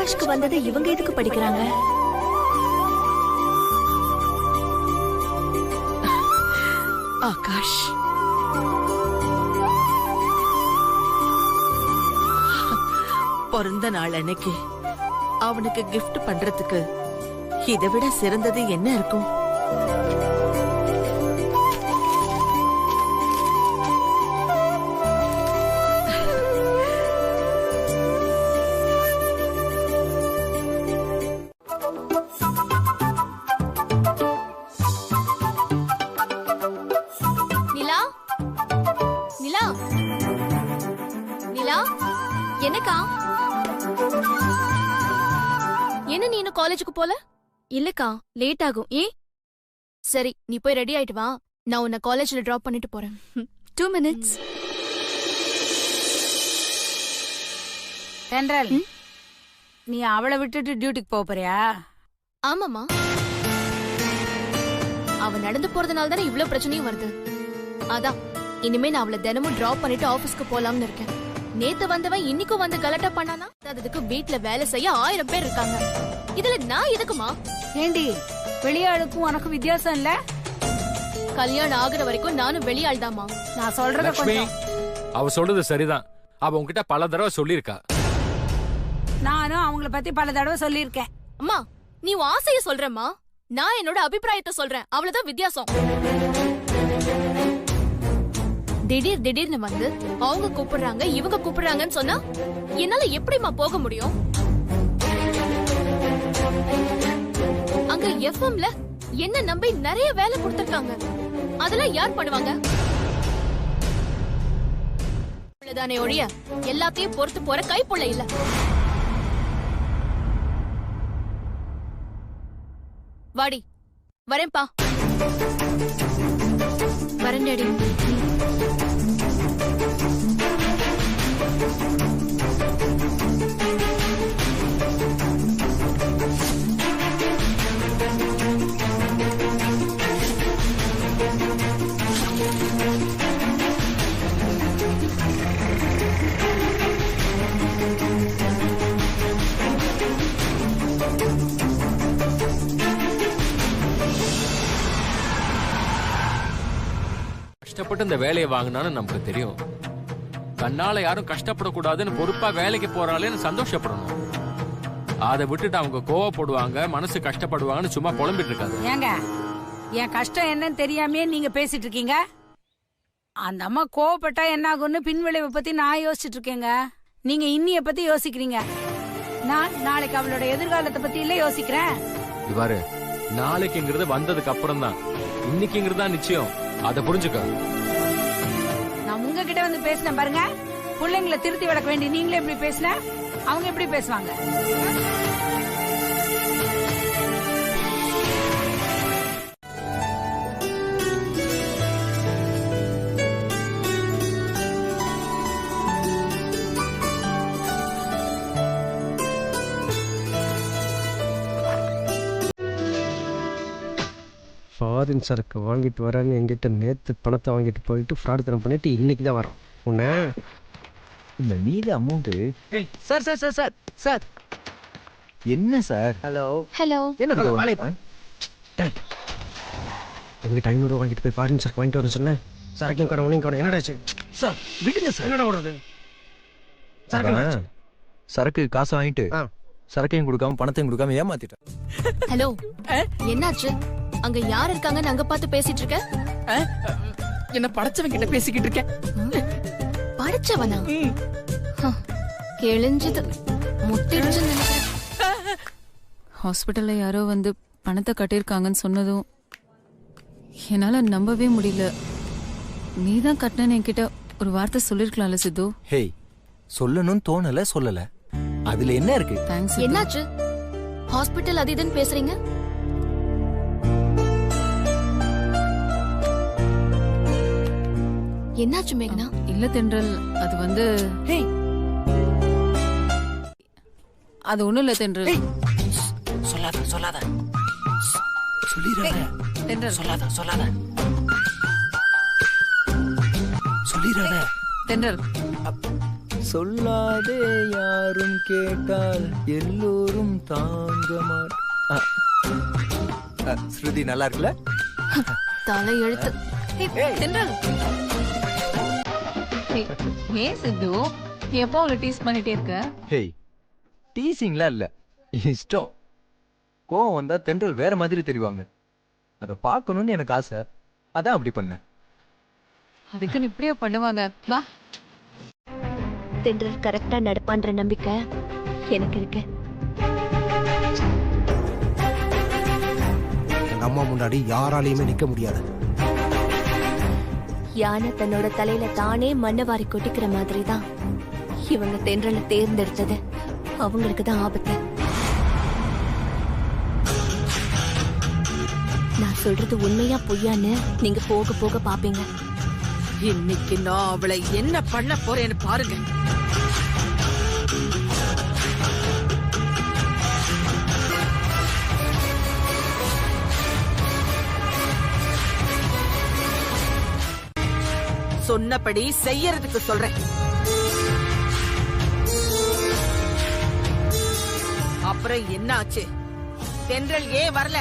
ஆகாஷ்க்கு வந்தது இவங்க எதுக்கு படிக்கிறாங்க? ஆகாஷ் பிறந்த நாள் அன்னைக்கு அவனுக்கு gift பண்றதுக்கு இதை விட சிறந்தது என்ன இருக்கும்? நிலா, நிலா, நிலா, என்னக்கா? என்ன நீ இன்னும் காலேஜுக்கு போல? இல்லக்கா, லேட் ஆகும். ஏன்? சரி, நீ போய் ரெடி ஆயிட்டு வா. நான் உன்னை காலேஜ்ல டிராப் பண்ணிட்டு போறேன். 2 minutes. தென்றல், நீ அவளை விட்டுட்டு டியூட்டிக்கு போறியா? ஆமாமா. அவ நடந்து போறதுனால தானே இவ்ளோ பிரச்சனையும் வருது. அதான் இனிமே நான் அவளை தினமும் டிராப் பண்ணிட்டு ஆபீஸ்க்கு போலாம்னு இருக்கேன். நேத்து வந்தவன் இன்னைக்கும் வந்து கலட்டா பண்ணானா அதுக்கு வீட்ல வேலை செய்ய 1000 பேர் இருக்காங்க. இதுல நான் எதுக்குமா? ஏண்டி, வெளியாளுக்கும் உனக்கும் வித்தியாசம் இல்ல? கல்யாணம் ஆகுற வரைக்கும் நானும் வெளியாள் தாமா. நான் சொல்றத லட்சுமி, கொஞ்சம். அவ சொல்றது சரிதான். அவ உன்கிட்ட பல தடவை சொல்லிருக்கா. நானும் அவங்கள பத்தி பல தடவை சொல்லியிருக்கேன். அம்மா, நீ உன் ஆசைய சொல்றம்மா. நான் என்னோட அபிப்பிராயத்தை சொல்றேன். அவ்வளவுதான் வித்தியாசம். திடீர்னு வந்து அவங்க கூப்பிடுறாங்க இவங்க கூப்பிடுறாங்கன்னு சொன்னா என்னால எப்படிமா போக முடியும்? அங்க எஃப்எம்ல என்ன நம்பி நிறைய வேலை கொடுத்திருக்காங்க. அதெல்லாம் யார் பண்ணுவாங்க? தானே ஒழிய எல்லாத்தையும் பொறுத்து போற கைப்புள்ள இல்ல. வாடி, வரேன்பா. வரேன் டாடி. கஷ்டப்பட்டு இந்த வேலையை வாங்கினான்னு நமக்கு தெரியும். தன்னால யாரும் கஷ்டப்படக்கூடாதுன்னு பொறுப்பா வேலைக்கு போறாளேன்னு சந்தோஷப்படணும். அதை விட்டுட்டு அவங்க கோவப்படுவாங்க, மனசு கஷ்டப்படுவாங்கன்னு சும்மா புலம்பிட்டு இருக்காது. ஏங்க, என் கஷ்டம் என்னன்னு தெரியாமே நீங்க பேசிட்டு இருக்கீங்க. அந்த அம்மா கோவப்பட்டா என்ன ஆகும்னு பின்விளைவை பத்தி நான் யோசிச்சுட்டு இருக்கேங்க. நீங்க இன்னிய பத்தி யோசிக்கிறீங்க. நான் நாளைக்கு அவளோட எதிர்காலத்தை பத்தி இல்ல யோசிக்கிறேன். இவாரு, நாளைக்குங்கிறது வந்ததுக்கு அப்புறம் தான், இன்னைக்குங்கிறது தான் நிச்சயம். அதை புரிஞ்சுக்க. நான் உங்ககிட்ட வந்து பேசினேன் பாருங்க. பிள்ளைங்களை திருத்தி வளர்க்க வேண்டிய நீங்களே எப்படி பேசின, அவங்க எப்படி பேசுவாங்க? ஃபாரின் சரக்கு வாங்கிட்டு வரேன்னு என்கிட்ட நேற்று பணத்தை வாங்கிட்டு போயிட்டு ஃப்ராட் தரம் பண்ணிட்டு இன்னைக்கு தான் வரோம். உன்ன இந்த மீது amount. Sir sir sir sir sir என்ன சார்? Hello hello. என்ன வேலை எங்கிட்ட 500 வாங்கிட்டு போய் ஃபாரின் சரக்கு வாங்கிட்டு வரேன்னு சொன்னேன். சரக்கையும் கடை உனையும் கடை என்னடாச்சு சார்? விடுங்க சார். என்னடா ஓடுறது? சரக்கு காசை வாங்கிட்டு சரக்கையும் கொடுக்காம பணத்தையும் கொடுக்காம ஏமாத்திட்டேன். ஹலோ, என்னாச்சு? அங்க யார் இருக்காங்கன்னு அங்க பார்த்து பேசிட்டு இருக்க? என்ன படைச்சவன் கிட்ட பேசிக்கிட்டு இருக்கேன். படிச்சவனா? கிழிஞ்சது, முட்டிடுச்சுன்னு நினைக்கிறேன். ஹாஸ்பிட்டல்ல யாரோ வந்து பணத்தை கட்டியிருக்காங்கன்னு சொன்னதும் என்னால நம்பவே முடியல. நீதான் கட்டினு என்கிட்ட ஒரு வார்த்தை சொல்லிருக்கலாம்ல சித்து. ஹேய், சொல்லணும்னு தோணல, சொல்லல. அதுல என்ன இருக்கு? தேங்க்ஸ். என்னாச்சு? ஹாஸ்பிட்டல் அது இதுன்னு பேசுறீங்க? என்னாச்சு மேகனா? இல்ல தென்றல், அது வந்து அது ஒண்ணும் இல்ல தென்றல். சொல்லாத சொல்லாத சொல்லிடாத. தென்றல் சொல்லாத சொல்லாத சொல்லிடாத. தென்றல் சொல்லாதே யாரும் கேட்டால் எல்லோரும் தாங்க ஸ்ருதி நல்லா இருக்குல்ல? தலை எழுத்து. ஏன் சித்து எப்போ அவளை டீஸ் பண்ணிட்டே இருக்க? ஹேய், டீசிங்லாம் இல்ல, இஷ்டம். கோவம் வந்தா தென்றல் வேற மாதிரி தெரிவாங்க. அதை பார்க்கணும்னு எனக்கு ஆசை, அதான் அப்படி பண்ணேன். அதுக்குன்னு இப்படியே பண்ணுவாங்க? வா. தென்றல் கரெக்டா நடப்பான்ற நம்பிக்கை எனக்கு இருக்கு. எங்க அம்மா முன்னாடி யாராலையுமே நிக்க முடியாது. யானை தன்னோட தலையில தானே மண்ணை வாரி கொட்டிக்கிற மாதிரி தான் இவங்க தென்றலை தேர்ந்தெடுத்தது. அவங்களுக்கு தான் ஆபத்து. நான் சொல்றது உண்மையா பொய்யான்னு நீங்க போக போக பாப்பீங்க. இன்னைக்கு நான் அவளை என்ன பண்ண போறேன்னு பாருங்க. சொன்னபடி செய்யறதுக்கு சொல்றேன். அப்புறம் என்ன ஆச்சு? தென்றல் ஏன் வரல?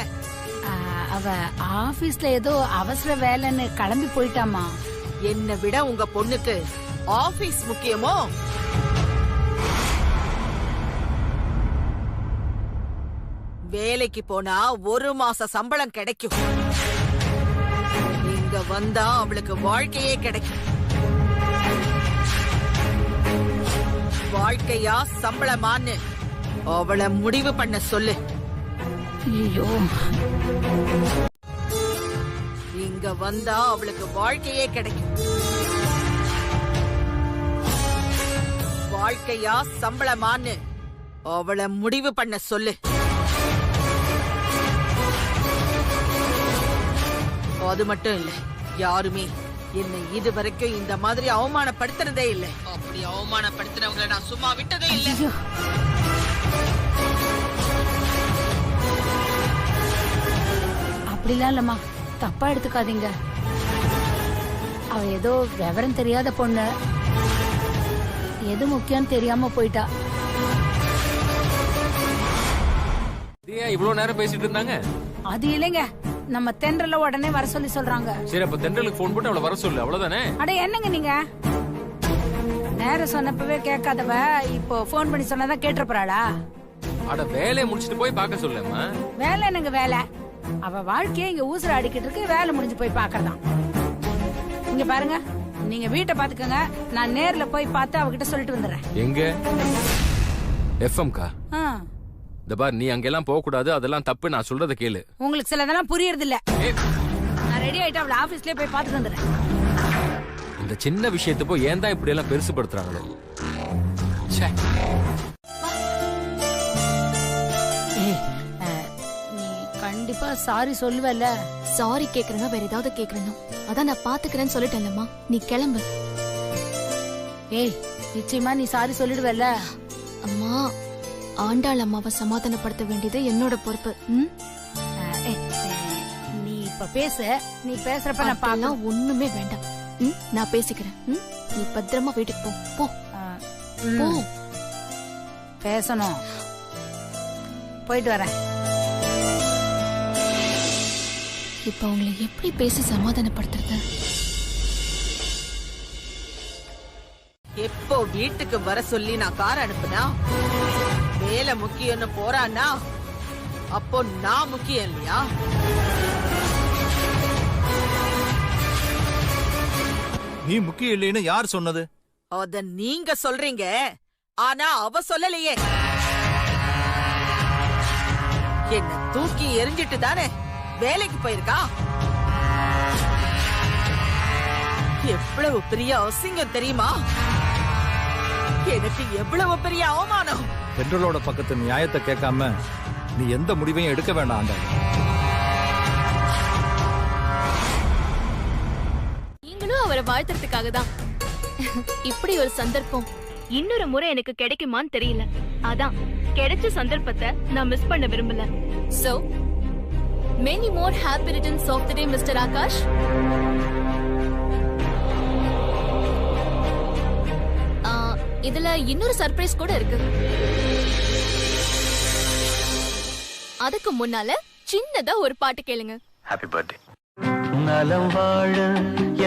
அவ ஆபீஸ்ல ஏதோ அவசர வேலைன்னு கிளம்பி போயிட்டாமா. என்னை விட உங்க பொண்ணுக்கு ஆபீஸ் முக்கியமோ? வேலைக்கு போனா 1 மாச சம்பளம் கிடைக்கும். இங்க வந்தா அவளுக்கு வாழ்க்கையே கிடைக்கும். வாழ்க்கையா சம்பளமான்னு அவளை முடிவு பண்ண சொல்லு. ஐயோ, இங்க வந்தா அவளுக்கு வாழ்க்கையே கிடைக்கும். வாழ்க்கையா சம்பளமான்னு அவளை முடிவு பண்ண சொல்லு. அது மட்டும் இல்ல, யாருமே என்னை இது வரைக்கும் இந்த மாதிரி அவமானப்படுத்துறதே இல்ல. அப்படி அவமானப்படுத்தினவங்களை நான் சும்மா விட்டதே இல்ல. அப்படிலாம் இல்லம்மா, தப்பா எடுத்துக்காதீங்க. அவ ஏதோ விவரம் தெரியாத பொண்ணு, எது முக்கியம் தெரியாம போயிட்டா. ஏன் இவ்வளவு நேரம் பேசிட்டு இருந்தாங்க? அது இல்லைங்க, நம்ம தென்றல உடனே வர சொல்லி சொல்றாங்க. சரி, அப்ப தென்றலுக்கு போன் போட்டு அவளை வர சொல்லு, அவ்வளவுதானே? அட என்னங்க நீங்க, நேரம் சொன்னப்பவே கேட்காதவ இப்போ போன் பண்ணி சொன்னதான் கேட்டுறப்பறாளா? அட வேலையை முடிச்சிட்டு போய் பார்க்க சொல்லுமா. வேலை என்னங்க வேலை? அவ வாழ்க்கையே இங்க ஊசுற அடிக்கிட்டு இருக்கு, வேலை முடிஞ்சு போய் பாக்குறதான். இங்க பாருங்க, நீங்க வீட்டை பாத்துக்கங்க, நான் நேர்ல போய் பார்த்து அவகிட்ட சொல்லிட்டு வந்துடுறேன். எங்க? எஃப்எம்கா? இந்த பார், நீ அங்கெல்லாம் போக கூடாது, அதெல்லாம் தப்பு. நான் சொல்றத கேளு. உங்களுக்கு சிலதெல்லாம் புரியறது இல்ல. நான் ரெடி ஆயிட்டு அவளை ஆபீஸ்லயே போய் பார்த்துட்டு வந்துடுறேன். இந்த சின்ன விஷயத்தை போய் ஏன் தான் இப்படி எல்லாம் பெருசுபடுத்துறாங்களோ? நீ கண்டிப்பா சாரி சொல்லுவல்ல? சாரி கேக்குறேன்னா வேற ஏதாவது கேக்குறேன்னா அதான் நான் பாத்துக்கிறேன்னு சொல்லிட்டேன்லம்மா, நீ கிளம்பு. ஏய், நிச்சயமா நீ சாரி சொல்லிடுவல்ல? அம்மா, ஆண்டாள் அம்மாவை சமாதானப்படுத்த வேண்டியது என்னோட பொறுப்பு. நீ இப்ப பேசு, நீ பேசுறப்ப நான் அதெல்லாம் ஒண்ணுமே வேண்டாம். நான் பேசிக்கிறேன். நீ பத்திரமா வீட்டுக்கு போ. போ போ. பேசணும். போயிட்டு வரேன். இப்ப அவங்களை எப்படி பேசி சமாதானப்படுத்துறது? எப்போ வீட்டுக்கு வர சொல்லி நான் கார் அனுப்புனா, வேலை முக்கியம்னு போறான்னா அப்போ நான் முக்கியம் இல்லையா? நீ முக்கியம் இல்லைன்னு யார் சொன்னது? அத நீங்க சொல்றீங்க, ஆனா அவ சொல்லலையே. என்ன தூக்கி எரிஞ்சிட்டு தானே வேலைக்கு போயிருக்கா. எவ்வளவு பெரிய அசிங்கம் தெரியுமா? எனக்கு எவ்வளவு பெரிய அவமானம். தென்றலோட பக்கத்து நியாயத்தை கேட்காம நீ எந்த முடிவையும் எடுக்க வேண்டாம். நீங்களும் அவரை வாழ்த்துறதுக்காக தான். இப்படி ஒரு சந்தர்ப்பம் இன்னொரு முறை எனக்கு கிடைக்குமான்னு தெரியல. அதான் கிடைச்ச சந்தர்ப்பத்தை நான் மிஸ் பண்ண விரும்பல. So many more happy returns of the day, Mr. Akash. இதுல இன்னொரு சர்ப்ரைஸ் கூட இருக்கு. அதுக்கு முன்னால சின்னதா ஒரு பாட்டு கேளுங்க. Happy birthday. நலம் வாழ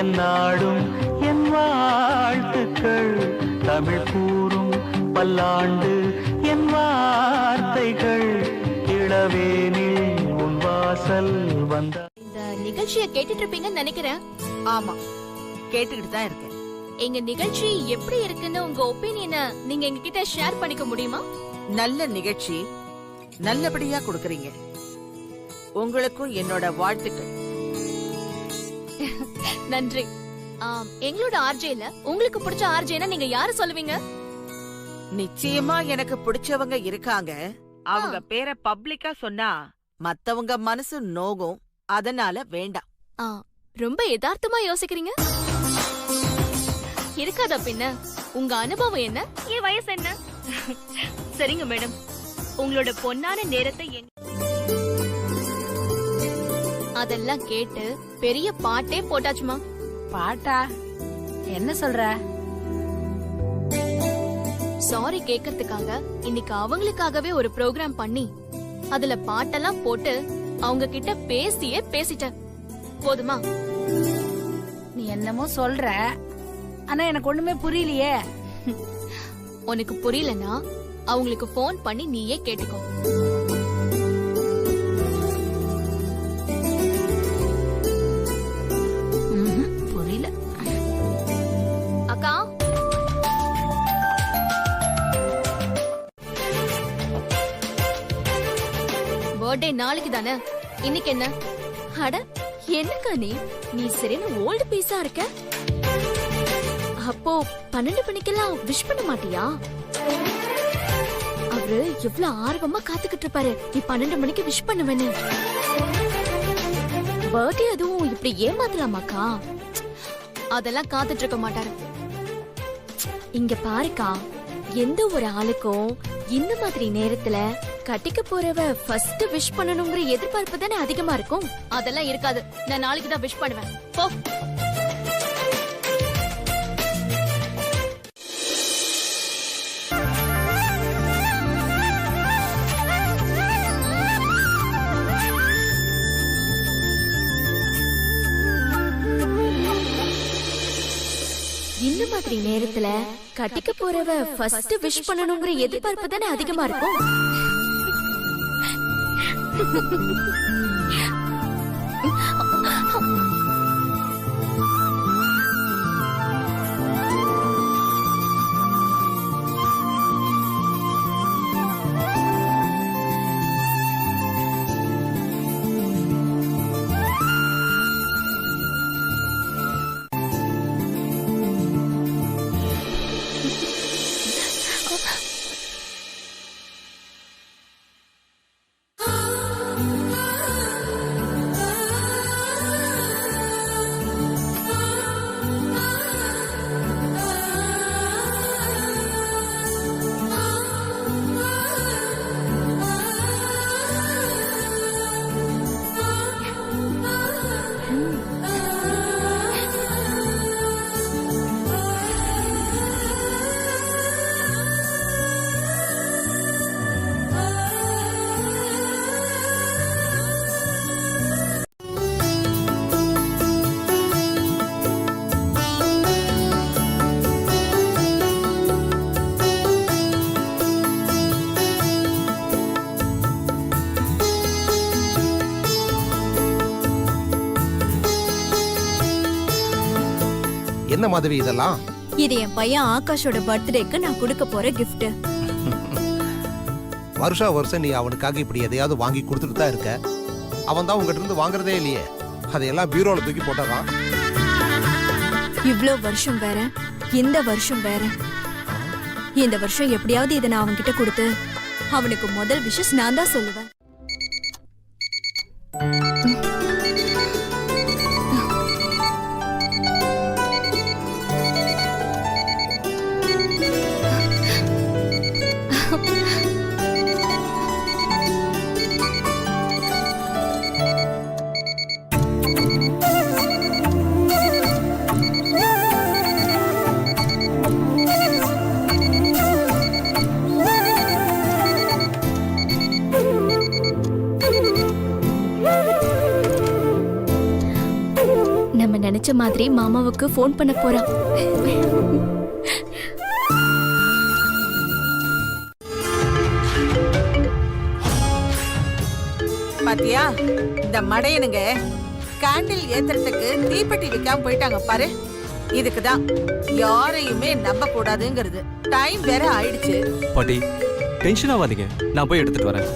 என் நாடும் என் வாழ்த்துக்கள், தமிழ் கூறும் பல்லாண்டு என் வார்த்தைகள், இளவேனில் உன் வாசல் வந்த. இந்த நிகழ்ச்சியை கேட்டுட்டு இருப்பீங்கன்னு நினைக்கிறேன். ஆமா, கேட்டுக்கிட்டு தான் இருக்கேன். எங்க நிகழ்ச்சி எப்படி இருக்குன்னு உங்க ஒப்பீனியனை நீங்க எங்க கிட்ட ஷேர் பண்ணிக்க முடியுமா? நல்ல நிகழ்ச்சி, நல்லபடியா கொடுக்கறீங்க. உங்களுக்கும் என்னோட வாழ்த்துக்கள். நன்றி. எங்களோட ஆர்ஜேல உங்களுக்கு பிடிச்ச ஆர்ஜேனா நீங்க யார சொல்லுவீங்க? நிச்சயமா எனக்கு பிடிச்சவங்க இருக்காங்க. அவங்க பேரை பப்ளிக்கா சொன்னா மத்தவங்க மனசு நோகும். அதனால வேண்டாம். ரொம்ப யதார்த்தமா யோசிக்கிறீங்க. இருக்காதா பின்ன? உங்க அனுபவம் என்ன? என் வயசு என்ன? சரிங்க மேடம், உங்களோட பொன்னான நேரத்தை அதெல்லாம் கேட்டு பெரிய பாட்டே போட்டாச்சுமா. பாட்டா? என்ன சொல்ற? சாரி கேக்குறதுக்காக இன்னைக்கு அவங்களுக்காகவே ஒரு ப்ரோக்ராம் பண்ணி அதுல பாட்டெல்லாம் போட்டு அவங்க கிட்ட பேசிட்டேன். போதுமா? நீ என்னமோ சொல்ற, ஆனா எனக்கு ஒண்ணுமே புரியலையே. உனக்கு புரியலனா அவங்களுக்கு போன் பண்ணி நீயே கேட்டுக்கோ. புரியல. அக்கா, பர்த்டே நாளைக்கு தானே, இன்னைக்கு என்ன? அட என்னக்கா நீ சரியான ஓல்டு பீஸா இருக்க. அப்போ 12 மணிக்கெல்லாம் விஷ் பண்ண மாட்டியா? அவரு எவ்வளவு ஆர்வமா காத்துக்கிட்டு இருப்பாரு நீ 12 மணிக்கு விஷ் பண்ணுவேன்னு. பர்த்டே அதுவும் இப்படி ஏமாத்தலாமாக்கா? அதெல்லாம் காத்துட்டு இருக்க மாட்டாரு. இங்க பாருக்கா, எந்த ஒரு ஆளுக்கும் இந்த மாதிரி நேரத்துல கட்டிக்க போறவ ஃபர்ஸ்ட் விஷ் பண்ணணுங்கிற எதிர்பார்ப்பு தானே அதிகமா இருக்கும். அதெல்லாம் இருக்காது. நான் நாளைக்கு தான் விஷ் பண்ணுவேன். போ. இந்த மாதிரி நேரத்துல கட்டிக்க போறவ ஃபர்ஸ்ட் விஷ் பண்ணணுங்கிற எதிர்பார்ப்பு தானே அதிகமா இருக்கும். என்ன மாதிரி இதெல்லாம்? இது என் பையன் ஆகாஷோட பர்த்டேக்கு நான் கொடுக்க போற கிஃப்ட். வருஷம் நீ அவனுக்காக இப்படி எதையாவது வாங்கி கொடுத்துட்டு தான் இருக்க. அவன் தான் உங்ககிட்ட இருந்து வாங்குறதே இல்லையே. அதையெல்லாம் பீரோல தூக்கி போட்டாதான். இவ்ளோ வருஷம் வேற, இந்த வருஷம் வேற. இந்த வருஷம் எப்படியாவது இதை நான் அவன்கிட்ட கொடுத்து அவனுக்கு முதல் விஷஸ் நான் தான் சொல்லுவேன். நினைச்ச மாதிரி மாமாவுக்கு ஃபோன் பண்ண போறான். பாத்தியா, இந்த மடையனுங்க கேண்டில் ஏத்துறதுக்கு தீப்பெட்டி வைக்காம போயிட்டாங்க பாரு. இதுக்குதான் யாரையுமே நம்ப கூடாதுங்கிறது. டைம் வேற ஆயிடுச்சு. பாட்டி டென்ஷன் ஆகாதீங்க, நான் போய் எடுத்துட்டு வரேன்.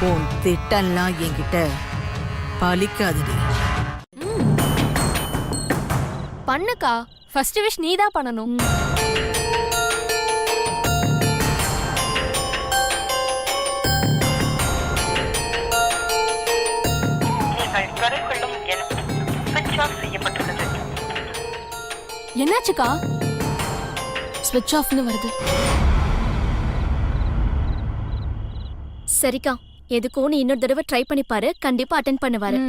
உன் திட்டம்லாம் என்கிட்ட பலிக்காதுடி. பண்ணுக்கா, ஃபர்ஸ்ட் விஷ் நீ தான் பண்ணணும். என்னாச்சுக்கா? ஸ்விட்ச் ஆஃப்னு வருது. சரிக்கா, எதுக்கும் நீ இன்னொரு தடவை ட்ரை பண்ணி பாரு, கண்டிப்பா அட்டென்ட் பண்ணுவாரு.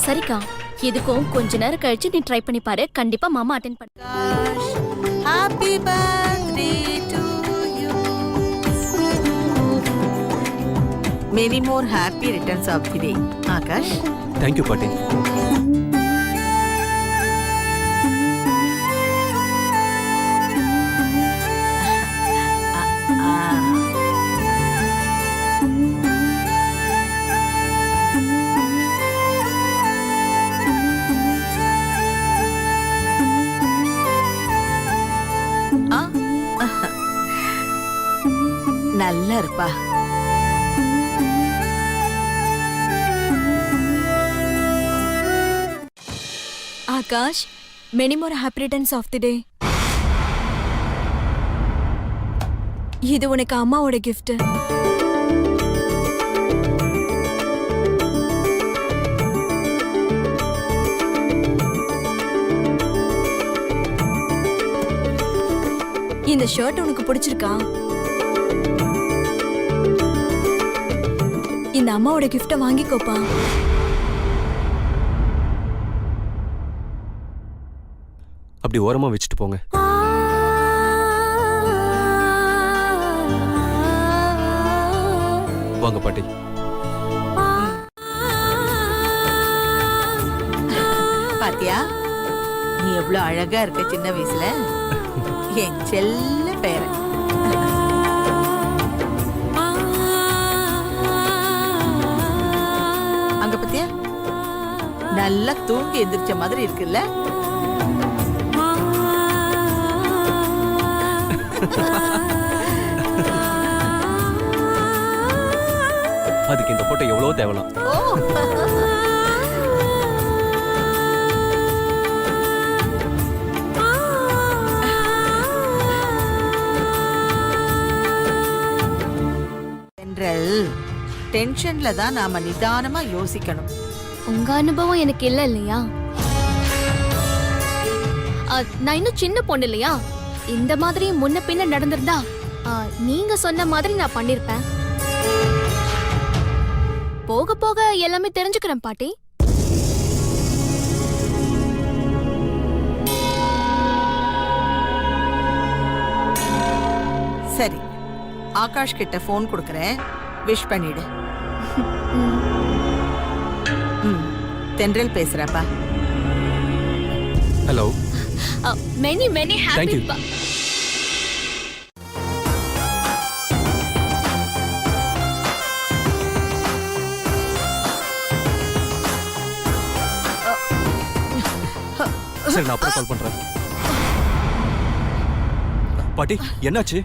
சரிக்கா, எதுக்கும் கொஞ்ச நேரம் கழிச்சு நீ ட்ரை பண்ணி பாரு, கண்டிப்பா மாமா அட்டென்ட் பண்ண. Happy birthday to you. Many more happy returns of the day. Akash. Thank you பாட்டி. நல்லா இருப்பா. Akash, many more happy returns of the day. இது உனக்கு அம்மாவோட கிஃப்ட். இந்த ஷர்ட் உனக்கு பிடிச்சிருக்கா? இந்த அம்மாவோட கிஃப்ட வாங்கிக்கோப்பா. அப்படி ஓரமா வச்சுட்டு போங்க. வாங்க பாட்டி. பாத்தியா, நீ எவ்வளவு அழகா இருக்க சின்ன வயசுல. என் செல்ல பேரன். அங்க பத்தியா, நல்லா தூங்கி எந்திரிச்ச மாதிரி இருக்குல்ல. அதுக்கு இந்த போட்டோ எவ்வளவு தேவலாம். டென்ஷன்ல தான் நாம நிதானமா யோசிக்கணும். உங்க அனுபவம் எனக்கு இல்ல இல்லையா? நான் இன்னும் சின்ன பொண்ணு இல்லையா? இந்த மாதிரி முன்ன பின்ன நடந்திருந்தா நீங்க சொன்ன மாதிரி நான் பண்ணிருப்பேன். போக போக எல்லாமே தெரிஞ்சுக்கிறேன் பாட்டி. சரி, ஆகாஷ் கிட்ட போன் கொடுக்கறேன், விஷ் பண்ணிடு. தென்றல் பேசுறப்பா. ஹலோ. Many many happy. சரி, நான் அப்புறம் கால் பண்றேன். பாட்டி என்னாச்சு?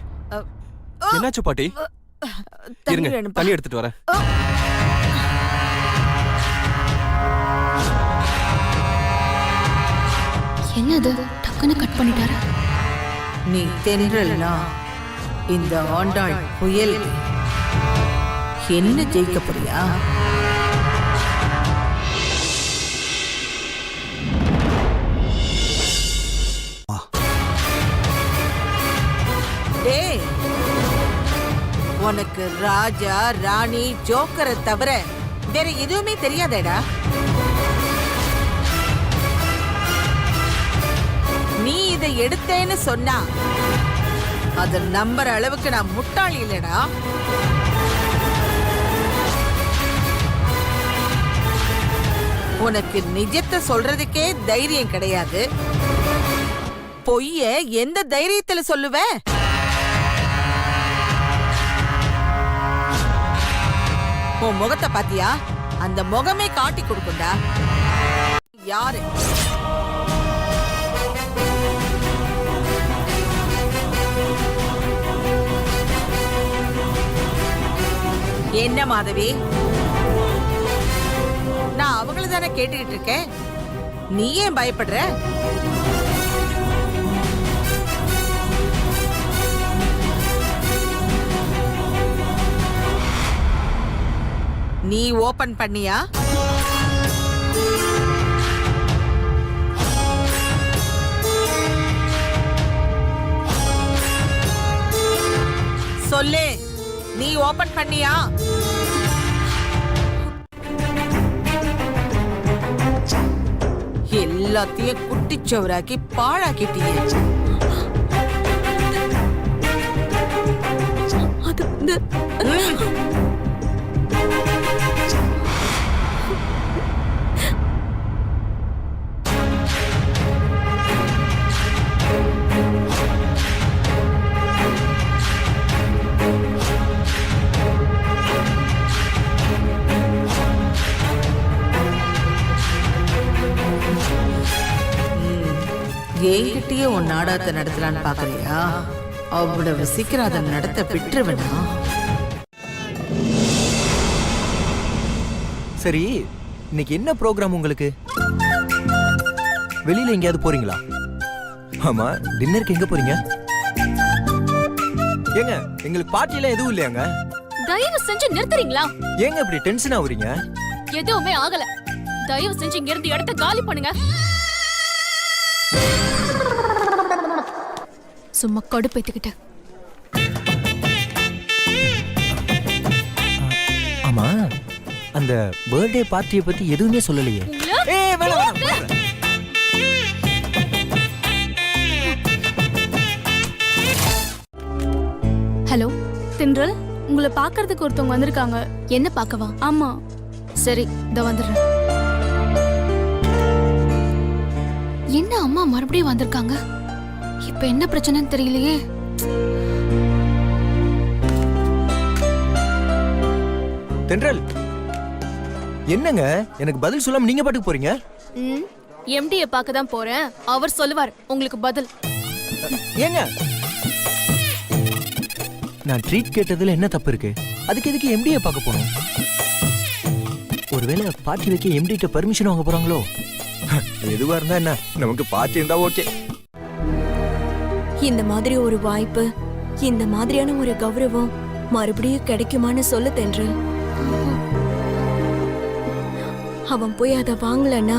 என்னாச்சு பாட்டி? இருங்க, தண்ணி எடுத்துட்டு வரேன். என்னது டக்குன்னு கட் பண்ணிட்டாரு? நீ தென்றல்னா இந்த ஆண்டாள் புயல். என்ன ஜெயிக்க போறியா? டேய், உனக்கு ராஜா ராணி ஜோக்கரை தவிர வேற எதுவுமே தெரியாதேடா. நீ இதை எடுத்தேன்னு சொன்னா அத நம்புற அளவுக்கு நான் முட்டாளி இல்லடா. உனக்கு நிஜத்தை சொல்றதுக்கே தைரியம் கிடையாது. பொய்ய எந்த தைரியத்துல சொல்லுவ? உன் முகத்தை பாத்தியா? அந்த முகமே காட்டி கொடுக்குண்டா. யாரு? என்ன மாதவி, நான் அவங்கள தானே கேட்டுக்கிட்டு இருக்கேன். நீ ஏன் பயப்படுற? நீ ஓபன் பண்ணியா? சொல்லு, நீ ஓபன் பண்ணியா? எல்லாத்தையும் குட்டிச்சவராக்கி பாழாக்கிட்டீங்க. அது வந்து என்கிட்டயே உன் நாடகத்தை நடத்தலான்னு பாக்குறியா? அவ்வளவு சீக்கிரம் அதை நடத்த விட்டுருவேனா? சரி, இன்னைக்கு என்ன ப்ரோக்ராம் உங்களுக்கு? வெளியில எங்கேயாவது போறீங்களா? ஆமா, டின்னருக்கு எங்க போறீங்க? ஏங்க, எங்களுக்கு பார்ட்டி எல்லாம் எதுவும் இல்லையாங்க? தயவு செஞ்சு நிறுத்துறீங்களா? ஏங்க இப்படி டென்ஷன் ஆகுறீங்க? எதுவுமே ஆகல. தயவு செஞ்சு இங்க இருந்து இடத்த காலி பண்ணுங்க. சும்மா கடுப்பேத்துக்கிட்ட. ஆமா, அந்த பர்த்டே பார்ட்டியை பத்தி எதுவுமே சொல்லலையே. ஏய், வேணாம். ஹலோ தின்றல், உங்களை பாக்குறதுக்கு ஒருத்தவங்க வந்திருக்காங்க. என்ன பார்க்கவா? ஆமா. சரி, இத வந்துடுறேன். என்ன அம்மா மறுபடியும் வந்திருக்காங்க? இப்ப என்ன பிரச்சனைன்னு தெரியலையே. தென்றல், என்னங்க எனக்கு பதில் சொல்லாம நீங்க பாட்டுக்கு போறீங்க? எம்டியை பார்க்க தான் போறேன். அவர் சொல்லுவார் உங்களுக்கு பதில். ஏங்க, நான் ட்ரீட் கேட்டதுல என்ன தப்பு இருக்கு? அதுக்கு எதுக்கு எம்டியை பார்க்க போறோம்? ஒருவேளை பார்ட்டி வைக்க எம்டிட்ட பர்மிஷன் வாங்க போறாங்களோ? எதுவா இருந்தா என்ன, நமக்கு பார்ட்டி இருந்தா ஓகே. இந்த மாதிரி ஒரு வாய்ப்பு, இந்த மாதிரியான ஒரு கௌரவம் மறுபடியும் கிடைக்குமான்னு சொல்ல தென்றல். அவன் போய் அதை வாங்கலன்னா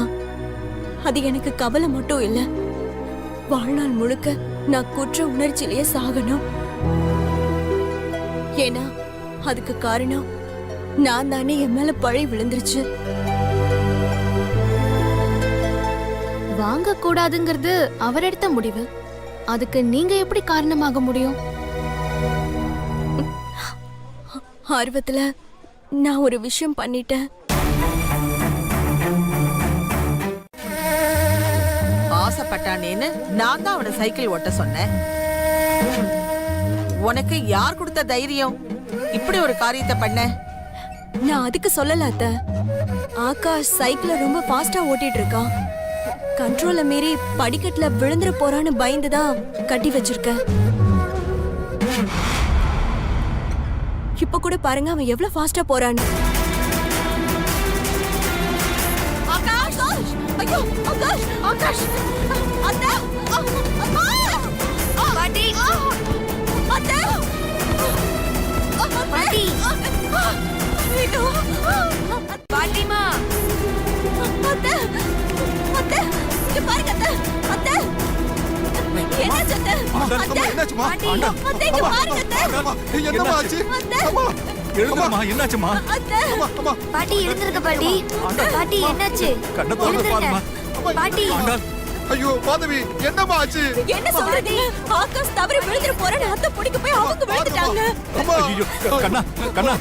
அது எனக்கு கவலை மட்டும் இல்ல, வாழ்நாள் முழுக்க நான் குற்ற உணர்ச்சியிலேயே சாகணும். ஏன்னா அதுக்கு காரணம் நான் தானே. என் மேல பழி விழுந்துருச்சு. வாங்க கூடாதுங்கிறது அவர் எடுத்த முடிவு. அதுக்கு நீங்க எப்படி காரணமாக முடியும்? ஆர்வத்துல நான் ஒரு விஷயம் பண்ணிட்டேன். ஆசைப்பட்டானேன்னு நான் தான் அவனை சைக்கிள் ஓட்ட சொன்னேன். உனக்கு யார் கொடுத்த தைரியம் இப்படி ஒரு காரியத்தை பண்ண? நான் அதுக்கு சொல்லல அத்தை. ஆகாஷ் சைக்கிளை ரொம்ப ஃபாஸ்டா ஓட்டிட்டு இருக்கான். கண்ட்ரோல மீறி படிக்கட்டுல விழுந்துற போறான்னு பயந்துதான் கட்டி வச்சிருக்கேன். இப்ப கூட பாருங்க அவன் எவ்வளவு ஃபாஸ்டா போறான்னு. ஆகாஷ்! ஐயோ, ஆகாஷ்! ஆகாஷ்! அத்தை! அம்மா! பாட்டி! அத்தை! பாட்டி! ஐயோ! பாட்டிமா! அத்தை! அத்தை! இங்க பாருங்க அத்தை! அத்தை! என்ன அத்தை? என்னாச்சுமா அத்தை, இங்க பாருங்க அத்தை. என்னம்மா ஆச்சு எழுதுமா என்னாச்சுமா பாட்டி எழுந்திருக்க பாட்டி. பாட்டி என்னாச்சு? கண்ணை திறந்து பாருமா பாட்டி ஐயோ மாதவி என்னம்மா ஆச்சு என்ன சொல்றீங்க? ஆகாஷ் தவறி விழுந்துற போறேன்னு அத்தை பிடிக்க போய் அவங்க விழுந்துட்டாங்க. ஐயோ கண்ணா கண்ணா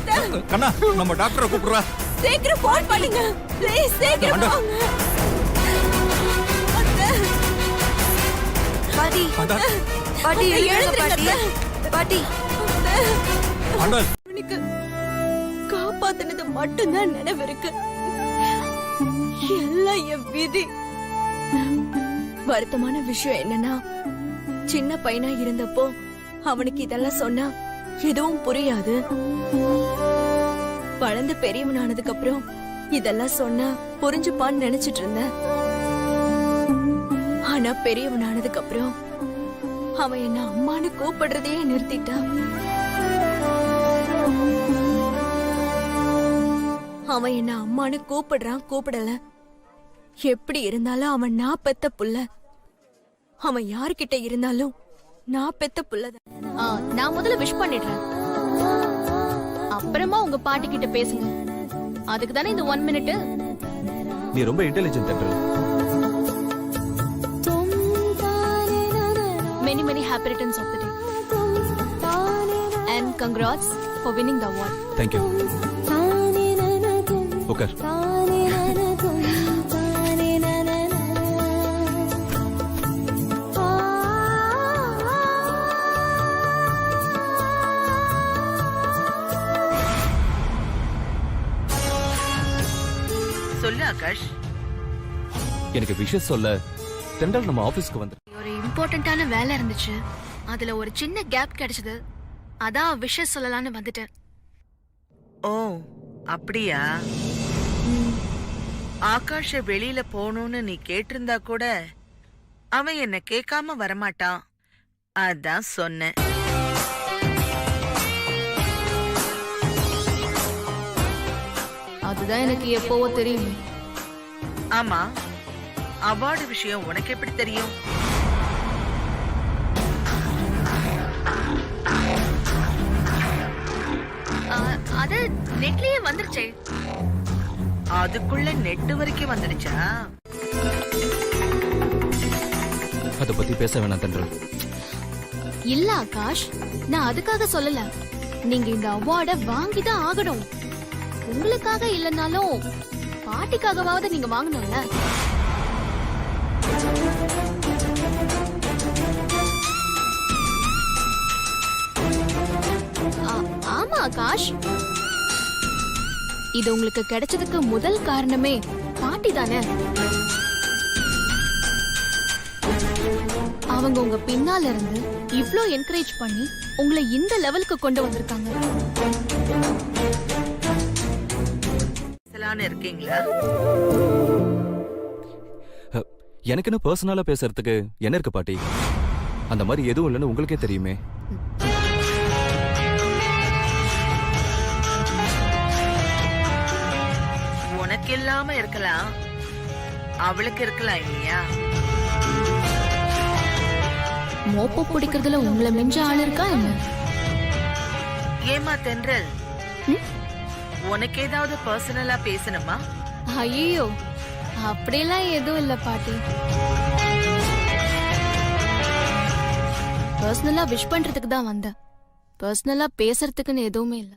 கண்ணா நம்ம டாக்டரை கூப்பிடுறா சீக்கிரம் ஃபோன் பண்ணுங்க ப்ளீஸ். சீக்கிரம் வாங்க அத்தை. பாட்டி பாட்டி எழுந்திருங்க பாட்டி. ஆண்டாள் அவனுக்கு காப்பாத்தினது மட்டும்தான் நினைவு இருக்கு. எல்லாம் என் விதி. வருத்தமான விஷயம் என்னன்னா சின்ன பையனா இருந்தப்போ அவனுக்கு இதெல்லாம் சொன்னா எதுவும் புரியாது. வளர்ந்து பெரியவனானதுக்கு அப்புறம் இதெல்லாம் சொன்னா புரிஞ்சுப்பான்னு நினைச்சிட்டு இருந்தேன். ஆனா பெரியவனானதுக்கு அப்புறம் அவன் என்ன அம்மான்னு கூப்பிடுறதையே நிறுத்திட்டான். அவன் என்ன அம்மான்னு கூப்பிடல. எப்படி இருந்தாலும் அவன் நான் பெத்த புள்ள. அவன் யார்கிட்ட இருந்தாலும் நான் பெத்த புள்ளதான். நான் முதல்ல விஷ் பண்ணிடுறேன், அப்புறமா உங்க பாட்டி கிட்ட பேசுங்க. அதுக்கு தானே இந்த 1 மினிட். நீ ரொம்ப இன்டெலிஜென்ட் தென்றல். Many happy returns of the day. And congrats for winning the award. Thank you. Okay. சொல்லு ஆகாஷ். எனக்கு விஷயம் சொல்ல தென்றல் நம்ம ஆபீஸ்க்கு வந்து ஒரு இம்பார்ட்டன்ட்டான வேலை இருந்துச்சு, அதுல ஒரு சின்ன கேப் கிடைச்சது. அதான் விஷயம் சொல்லலாம்னு வந்துட்டேன். ஓ அப்படியா? ஆகாஷ வெளியில போகணும்னு நீ கேட்டிருந்தா கூட அவன் என்ன கேட்காம வரமாட்டான். அதான் சொன்னேன். அதுதான் எனக்கு எப்பவோ தெரியும். ஆமா, அவார்டு விஷயம் உனக்கு எப்படி தெரியும்? அது நெட்லயே வந்துருச்சே. அதுக்குள்ள நெட் வரைக்கும் வந்துடுச்சா? அத பத்தி பேச வேணாம் தென்றல். இல்ல ஆகாஷ், நான் அதுக்காக சொல்லல. நீங்க இந்த அவார்ட வாங்கிதான் ஆகணும். உங்களுக்காக இல்லனாலும் பாட்டிக்காகவாவது நீங்க வாங்கணும்ல. ஆமா ஆகாஷ், இது உங்களுக்கு கிடைச்சதுக்கு முதல் காரணமே பாட்டி தானே. அவங்க உங்க பின்னால இருந்து இவ்ளோ என்கரேஜ் பண்ணி உங்களை இந்த லெவலுக்கு கொண்டு வந்திருக்காங்க. இருக்கீங்களா? எனக்குன்னு பர்சனலா பேசுறதுக்கு என்ன இருக்கு பாட்டி? அந்த மாதிரி எதுவும் இல்லைன்னு உங்களுக்கே தெரியுமே. உனக்கு இல்லாம இருக்கலாம், அவளுக்கு இருக்கலாம் இல்லையா? மோப்ப பிடிக்கிறதுல உங்களை மிஞ்ச ஆள் இருக்கா என்ன? ஏமா தென்றல், உனக்கு ஏதாவது பர்சனலா பேசணுமா? ஐயோ, அப்படியெல்லாம் எதுவும் இல்ல பாட்டி. பர்சனலா விஷ் பண்றதுக்கு தான் வந்தேன். பர்சனலா பேசுறதுக்குன்னு எதுவுமே இல்ல.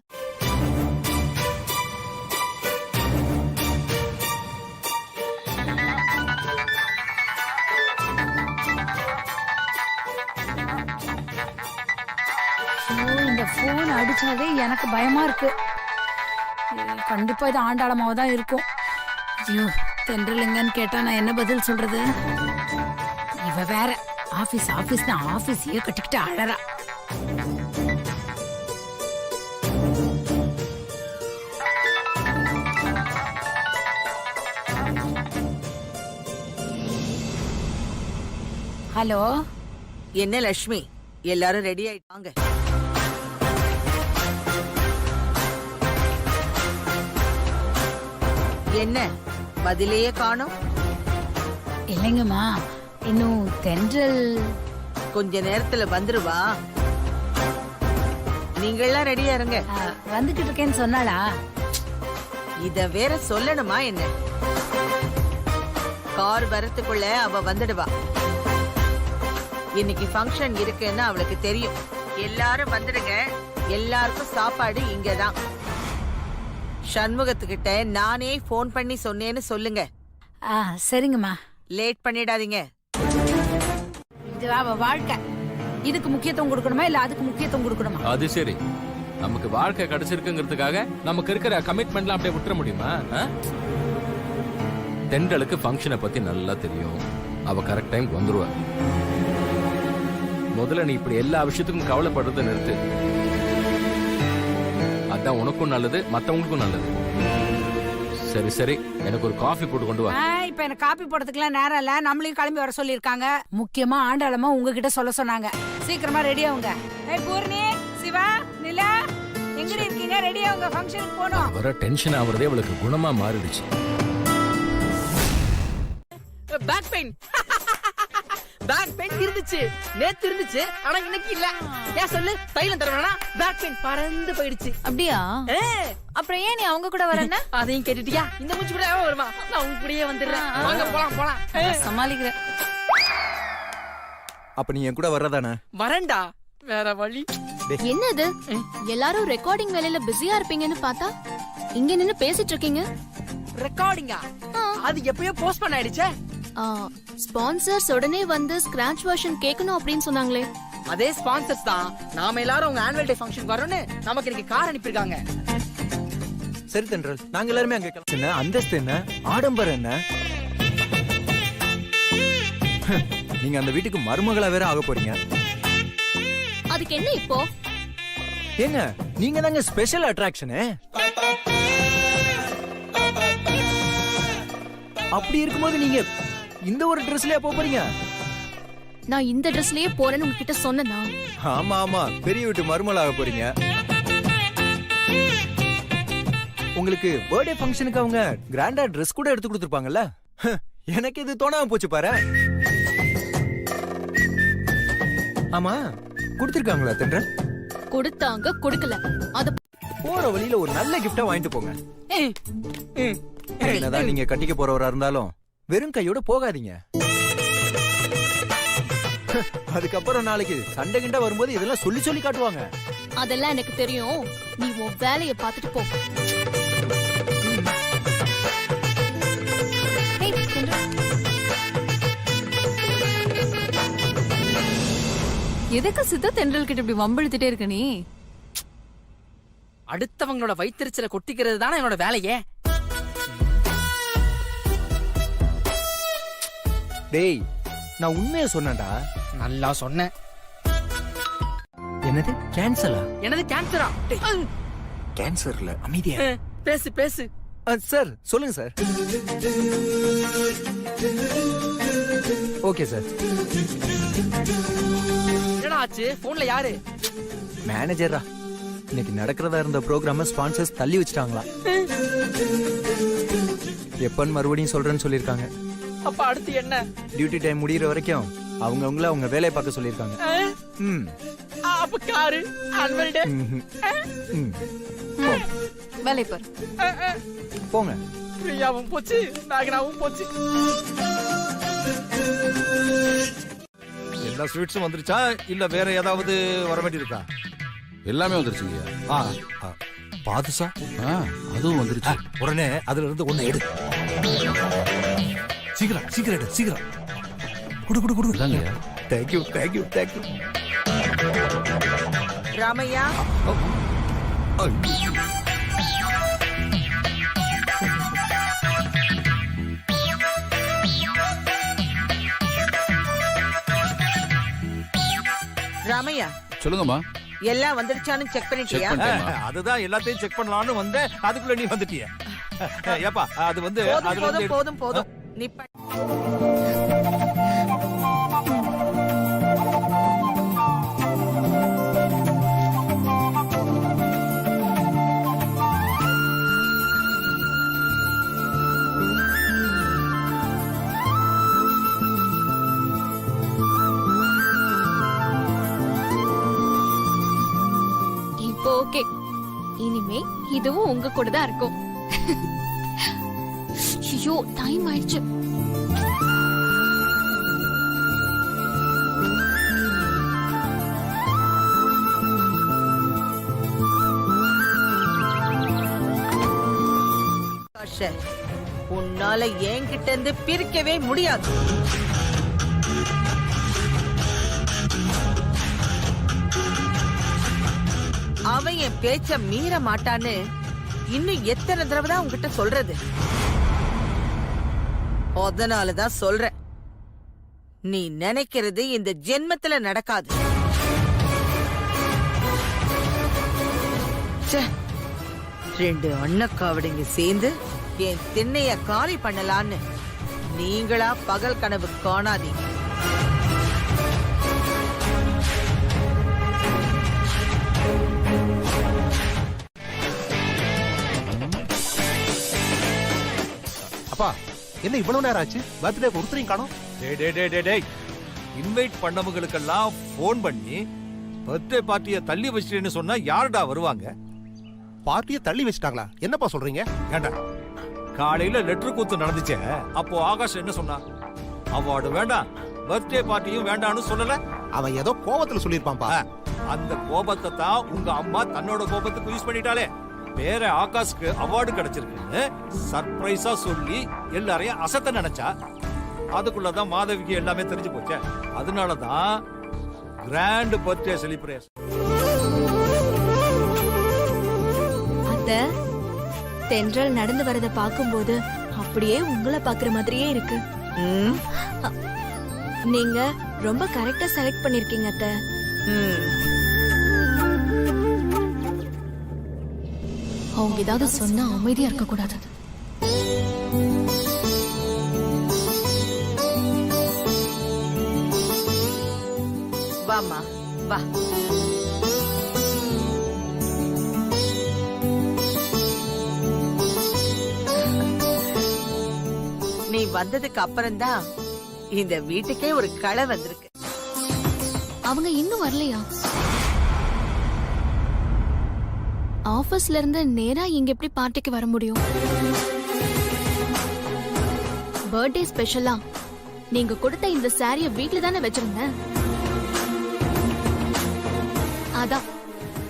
இந்த போன் அடிச்சாலே எனக்கு பயமா இருக்கு. கண்டிப்பா இது ஆண்டாளமாவ தான் இருக்கும். ஐயோ, தென்றல் எங்கன்னு கேட்டா நான் என்ன பதில் சொல்றது? இவ வேற ஆபீஸ் ஆபீஸையே கட்டிக்கிட்டு அழறா. ஹலோ, என்ன லட்சுமி, எல்லாரும் ரெடி ஆயிட்டாங்க. என்ன பதிலையே காணோம்? இல்லைங்கம்மா, இன்னும் தென்றல் கொஞ்ச நேரத்துல வந்துருவா. நீங்க எல்லாம் ரெடியா இருங்க. வந்துகிட்டு இருக்கேன்னு சொன்னாளா? இத வேற சொல்லணுமா என்ன? கார் வரத்துக்குள்ள அவ வந்துடுவா. இன்னைக்கு ஃபங்க்ஷன் இருக்குன்னு அவளுக்கு தெரியும். எல்லாரும் வந்துடுங்க. எல்லாருக்கும் சாப்பாடு இங்கதான். சண்முகத்துக்கிட்ட நானே போன் பண்ணி சொன்னேன்னு சொல்லுங்க. சரிங்கம்மா. லேட் பண்ணிடாதீங்க. இது அவ வாழ்க்கை. இதுக்கு முக்கியத்துவம் கொடுக்கணுமா இல்ல அதுக்கு முக்கியத்துவம் கொடுக்கணுமா? அது சரி, நமக்கு வாழ்க்கை கிடைச்சிருக்குங்கிறதுக்காக நமக்கு இருக்கிற கமிட்மெண்ட்லாம் அப்படியே விட்டுற முடியுமா? தென்றலுக்கு ஃபங்க்ஷனை பத்தி நல்லா தெரியும். அவ கரெக்ட் டைம் வந்துருவா. முதல்ல நீ இப்படி எல்லா விஷயத்துக்கும் கவலைப்படுறத நிறுத்து. அதான் உனக்கும் நல்லது, மத்தவங்களுக்கும் நல்லது. சரி சரி, எனக்கு ஒரு காஃபி போட்டு கொண்டு வா. இப்ப எனக்கு காபி போடுறதுக்குலாம் நேரம் இல்ல. நம்மளையும் கிளம்பி வர சொல்லிருக்காங்க. முக்கியமா ஆண்டாளமா உங்ககிட்ட சொல்ல சொன்னாங்க. சீக்கிரமா ரெடி ஆகுங்க. பூர்ணி, சிவா, நிலா எங்க இருக்கீங்க? ரெடி ஆகுங்க, ஃபங்க்ஷனுக்கு போறோம். வர டென்ஷன் ஆவறதே அவளுக்கு குணமா மாறிடுச்சு. பேக் பெயின் பேக் பெயின் இருந்துச்சு, நேத்து இருந்துச்சு, ஆனா இன்னைக்கு இல்ல. ஏன் சொல்லு? தைலம் தரவேனா? பேக் பெயின் பறந்து போயிடுச்சு. அப்படியா? அப்புறம் ஏன் நீ அவங்க கூட வரேன்னா? அதையும் கேட்டுட்டியா? இந்த மூச்சு கூட வருமா? நான் உங்க கூடயே வந்துடுறேன். வாங்க போலாம் போலாம். சமாளிக்கிறேன். அப்ப நீ என் கூட வர்றதானே? வரேன்டா, வேற வழி. என்னது, எல்லாரும் ரெக்கார்டிங் வேலையில பிஸியா இருப்பீங்கன்னு பார்த்தா இங்க நின்னு பேசிட்டு இருக்கீங்க. ரெக்கார்டிங்கா? அது எப்பயோ போஸ்ட் பண்ண ஆயிடுச்சே. ஸ்பான்சர்ஸ் உடனே வந்து ஸ்கிராட்ச் வெர்ஷன் கேட்கணும் அப்படின்னு சொன்னாங்களே. அதே ஸ்பான்சர்ஸ் தான் நாம எல்லாரும் உங்க ஆனுவல் டே ஃபங்க்ஷன் வரோம்னு நமக்கு இன்னைக்கு கார் அனுப்பியிருக்காங்க. சரி தென்றல், நாங்க எல்லாருமே அங்க என்ன அந்தஸ்து என்ன ஆடம்பரம் என்ன? நீங்க அந்த வீட்டுக்கு மருமகளா வேற ஆக போறீங்க. அதுக்கு என்ன இப்போ? ஏங்க நீங்க தாங்க ஸ்பெஷல் அட்ராக்ஷனே. அப்படி இருக்கும்போது நீங்க இந்த ஒரு ட்ரெஸ்லயே போறீங்க? நான் இந்த ட்ரெஸ்லயே போறேன்னு உங்ககிட்ட சொன்னேனா? ஆமா ஆமா, பெரிய வீட்டு மருமகளாக போறீங்க. உங்களுக்கு பர்த்டே ஃபங்க்ஷனுக்கு அவங்க கிராண்டா ட்ரெஸ் கூட எடுத்து கொடுத்துருப்பாங்கல்ல. எனக்கு இது தோணாம போச்சு பாரு. ஆமா, கொடுத்திருக்காங்களா தென்றல்? கொடுத்தாங்க, கொடுக்கல. அத போற வழியில ஒரு நல்ல கிஃப்டா வாங்கிட்டு போங்க. என்னதான் நீங்க கட்டிக்க போறவரா இருந்தாலும் வெறும் கையோட போகாதீங்க. அதுக்கப்புறம் நாளைக்கு சண்டை கிண்டா வரும்போது இதெல்லாம் சொல்லி சொல்லி காட்டுவாங்க. அதெல்லாம் எனக்கு தெரியும். நீ உன் வேலைய பார்த்துட்டு போ. எதுக்கு சித்த தென்றல் கிட்ட இப்படி வம்பிழுத்துட்டே இருக்க நீ? அடுத்தவங்களோட வயிற்றுச்சல கொட்டிக்கிறது தானே என்னோட வேலையே. டேய், நான் உண்மையை சொன்னேன்டா. நல்லா சொன்னேன். என்னது கேன்சலா? என்னது கேன்சரா? கேன்சர் இல்ல, அமைதியா பேசு பேசு. சார் சொல்லுங்க சார். Okay sir. என்னடா ஆச்சு? போன்ல யாரு? மேனேஜரா. இன்னைக்கு நடக்கிறதா இருந்த ப்ரோக்ராம ஸ்பான்சர்ஸ் தள்ளி வச்சிட்டாங்களா. எப்பன்னு மறுபடியும் சொல்றேன்னு சொல்லிருக்காங்க. அப்ப அடுத்து என்ன? டியூட்டி டைம் முடியற வரைக்கும் அவங்கவுங்கள அவங்க வேலையை பார்க்க சொல்லிருக்காங்க. அப்ப காரு ஆனுவல் டே வேலை பாரு. போங்க. பிரியாவும் போச்சு, நாகனாவும் போச்சு. எல்லா ஸ்வீட்ஸும் வந்துருச்சா இல்ல வேற ஏதாவது வர வேண்டி இருக்கா? எல்லாமே வந்துருச்சுங்க. பாதுஷா அதுவும் வந்துருச்சு. உடனே அதுல இருந்து ஒண்ணு எடு. சீக்கிரம் சீக்கிரம் எடு, சீக்கிரம். குடு குடு குடு. Thank you thank you thank you. Ramaiah, Ramaiah. சொல்லுங்கம்மா. எல்லாம் வந்துருச்சான்னு செக் பண்ணிட்டியா? அதுதான் எல்லாத்தையும் செக் பண்ணலாம்னு வந்தேன். அதுக்குள்ள நீ வந்துட்டிய. ஏப்பா அது வந்து போதும் போதும் போதும். நீ இதுவும் உங்க கூட தான் இருக்கும். ஐயோ டைம் ஆயிடுச்சு. உன்னால என்கிட்ட இருந்து பிரிக்கவே முடியாது. அவன் என் பேச்ச மீற மாட்டான்னு இன்னும் எத்தனை தடவை தான் உன்கிட்ட சொல்றது? அதனாலதான் சொல்றேன், நீ நினைக்கிறது இந்த ஜென்மத்துல நடக்காது. ச்சே, 2 அண்ணக்காவடிங்க சேர்ந்து என் திண்ணைய காலி பண்ணலான்னு நீங்களா பகல் கனவு காணாதீங்க. அப்பா, என்ன இவ்வளவு நேரம் ஆச்சு? பர்த்டே ஒருத்தரையும் காணோம். டேய், இன்வைட் பண்ணவங்களுக்கெல்லாம் போன் பண்ணி பர்த்டே பார்ட்டியை தள்ளி வச்சிட்டேன்னு சொன்னா யாருடா வருவாங்க? பார்ட்டியை தள்ளி வச்சிட்டாங்களா? என்னப்பா சொல்றீங்க? ஏண்டா, காலையில லெட்டர் கூத்து நடந்துச்சே, அப்போ ஆகாஷ் என்ன சொன்னா? அவார்டு வேண்டாம், பர்த்டே பார்ட்டியும் வேண்டாம்னு சொல்லல. அவன் ஏதோ கோபத்துல சொல்லிருப்பான்பா. அந்த கோபத்தை தான் உங்க அம்மா தன்னோட கோபத்துக்கு யூஸ் பண்ணிட்டாலே. வேற ஆகாஷ்க்கு அவார்டு கிடைச்சிருக்குன்னு சர்ப்ரைஸா சொல்லி எல்லாரையும் அசத்த நினைச்சா. அதுக்குள்ளதான் மாதவிக்கு எல்லாமே தெரிஞ்சு போச்சே. அதனாலதான் கிராண்ட் பர்த்டே செலிப்ரேஷன். அத்தை, தென்றல் நடந்து வரத பாக்கும்போது அப்படியே உங்களை பாக்குற மாதிரியே இருக்கு. நீங்க ரொம்ப கரெக்டா செலக்ட் பண்ணிருக்கீங்க அத்தை. அவங்க ஏதாவது சொன்னா அமைதியா இருக்க கூடாது. வாமா, வா. நீ வந்ததுக்கு அப்புறம்தான் இந்த வீட்டுக்கே ஒரு களை வந்திருக்கு. அவங்க இன்னும் வரலையா? ஆபீஸ்ல இருந்து நேரா இங்க எப்படி பார்ட்டிக்கு வர முடியும்? பர்த்டே ஸ்பெஷலா நீங்க கொடுத்த இந்த சாரிய வீட்ல தானே வச்சிருந்தேன். அதான்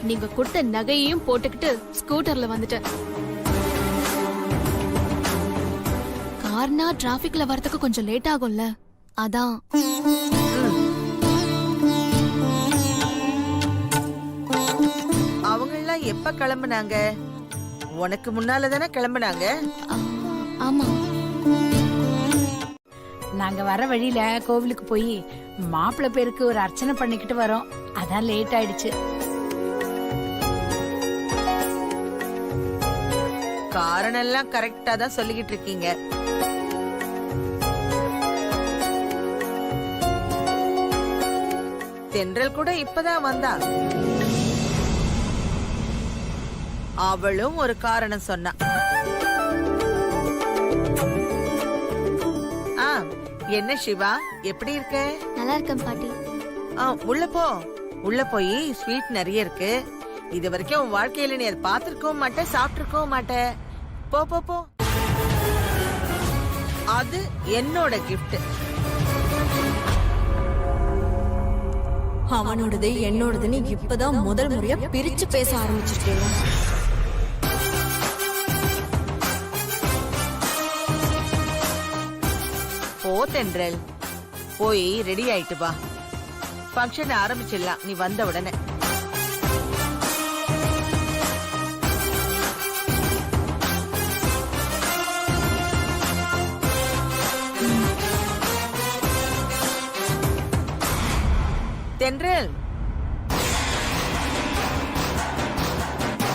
நீங்க கொடுத்த நகையையும் போட்டுக்கிட்டு ஸ்கூட்டர்ல வந்துட்டேன். கார்னா டிராபிக்ல வரதுக்கு கொஞ்சம் லேட் ஆகும்ல, அதான். அவங்கெல்லாம் எப்ப கிளம்புனாங்க? உனக்கு முன்னால தானே கிளம்புனாங்க? ஆமா. நாங்க வர வழியில கோவிலுக்கு போய் மாப்பிள்ளை பேருக்கு ஒரு அர்ச்சனை பண்ணிக்கிட்டு வரோம். அதான் லேட் ஆயிடுச்சு. காரணம் எல்லாம் கரெக்டா தான் சொல்லிக்கிட்டு இருக்கீங்க. தென்றல் கூட இப்பதான் வந்தா. அவளும் ஒரு காரணம் சொன்னா. என்ன சிவா, எப்படி இருக்க? நல்லா இருக்கேன் பாட்டி. உள்ள போ. உள்ள போய் ஸ்வீட் நிறைய இருக்கு. இது வரைக்கும் உன் வாழ்க்கையில நீ அதை பார்த்திருக்கவும் மாட்டேன், சாப்பிட்டிருக்கவும் மாட்டேன். போ போ போ. அது என்னோட கிஃப்ட். அவனோடது என்னோடதுன்னு இப்பதான் முதல் முறையா பிரிச்சு பேச ஆரம்பிச்சிருக்கீங்க. போ தென்றல், போய் ரெடி ஆயிட்டு வா. ஃபங்க்ஷன் ஆரம்பிச்சிடலாம் நீ வந்த உடனே. தென்றல்,